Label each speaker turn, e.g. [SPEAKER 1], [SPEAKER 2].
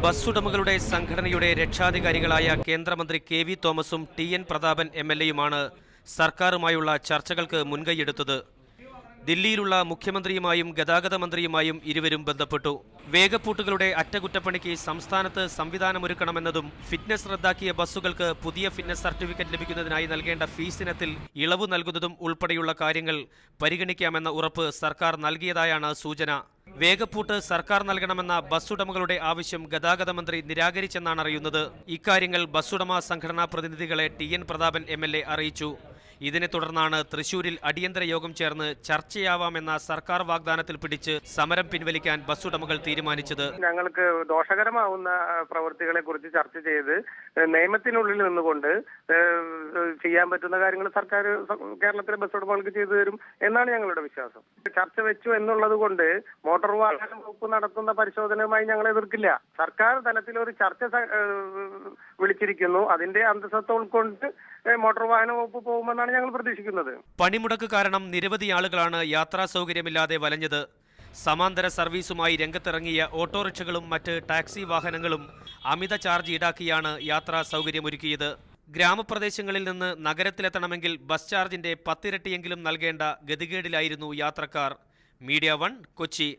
[SPEAKER 1] Bus ഉടമകളുടെ സംഘടനയുടെ രക്ഷാധികാരികളായ കേന്ദ്രമന്ത്രി കെ.വി. തോമസും ടി.എൻ. പ്രതാപൻ എം.എൽ.എയുമാണ് സർക്കാരുമായുള്ള ചർച്ചകൾക്ക് മുൻകൈയെടുത്തത്. ദില്ലിയിലുള്ള മുഖ്യമന്ത്രിയുമായും ഗതാഗത മന്ത്രിയുമായും ഇരുവരും ബന്ധപ്പെട്ടു. വേഗപ്പൂട്ടുകളുടെ അറ്റകുറ്റപ്പണിക്ക് സംസ്ഥാനത്ത് സംവിധാനമൊരുക്കണമെന്നതും ഫിറ്റ്നസ് റദ്ദാക്കിയ ബസ്സുകൾക്ക് പുതിയ ഫിറ്റ്നസ് സർട്ടിഫിക്കറ്റ് ലഭിക്കുന്നതിനായി നൽകേണ്ട ഫീസിനത്തിൽ ഇളവ് നൽകുന്നതും ഉൾപ്പെടെയുള്ള കാര്യങ്ങൾ പരിഗണിക്കാമെന്ന ഉറപ്പ് സർക്കാർ നൽകിയതായാണ് സൂചന. വേഗപ്പൂട്ട് സർക്കാർ നൽകണമെന്ന ബസ് ഉടമകളുടെ ആവശ്യം ഗതാഗത മന്ത്രി നിരാകരിച്ചെന്നാണ് അറിയുന്നത്. ഇക്കാര്യങ്ങൾ ബസ്സുടമ സംഘടനാ പ്രതിനിധികളെ ടി.എൻ. പ്രതാപൻ എം.എൽ.എ അറിയിച്ചു. ഇതിനെ തുടർന്നാണ് തൃശൂരിൽ അടിയന്തര യോഗം ചേർന്ന് ചർച്ചയാവാമെന്ന സർക്കാർ വാഗ്ദാനത്തിൽ പിടിച്ച് സമരം പിൻവലിക്കാൻ ബസ്സുടമകൾ തീരുമാനിച്ചത്.
[SPEAKER 2] ഞങ്ങൾക്ക് ദോഷകരമാവുന്ന പ്രവൃത്തികളെ കുറിച്ച് ചർച്ച ചെയ്ത് നിയമത്തിനുള്ളിൽ നിന്നുകൊണ്ട് ചെയ്യാൻ പറ്റുന്ന കാര്യങ്ങൾ സർക്കാർ കേരളത്തിലെ ബസ് ഉടമകൾക്ക് ചെയ്തു തരും എന്നാണ് ഞങ്ങളുടെ വിശ്വാസം. ചർച്ച വെച്ചു എന്നുള്ളത് കൊണ്ട് മോട്ടോർ വാഹന വകുപ്പ് നടത്തുന്ന പരിശോധനയുമായി ഞങ്ങൾ എതിർക്കില്ല. സർക്കാർ തലത്തിൽ ഒരു ചർച്ച വിളിച്ചിരിക്കുന്നു. അതിന്റെ അന്തസ്സത്ത ഉൾക്കൊണ്ട് മോട്ടോർ വാഹന വകുപ്പ് പോകുമെന്നാണ് ഞങ്ങൾ പ്രതീക്ഷിക്കുന്നത്.
[SPEAKER 1] പണിമുടക്ക് കാരണം നിരവധി ആളുകളാണ് യാത്രാ സൗകര്യമില്ലാതെ വലഞ്ഞത്. സമാന്തര സർവീസുമായി രംഗത്തിറങ്ങിയ ഓട്ടോറിക്ഷകളും മറ്റ് ടാക്സി വാഹനങ്ങളും അമിത ചാർജ് ഈടാക്കിയാണ് യാത്രാ സൗകര്യമൊരുക്കിയത്. ഗ്രാമപ്രദേശങ്ങളിൽ നിന്ന് നഗരത്തിലെത്തണമെങ്കിൽ ബസ് ചാർജിന്റെ 10 ഇരട്ടിയെങ്കിലും നൽകേണ്ട ഗതികേടിലായിരുന്നു യാത്രക്കാർ. മീഡിയ 1 കൊച്ചി.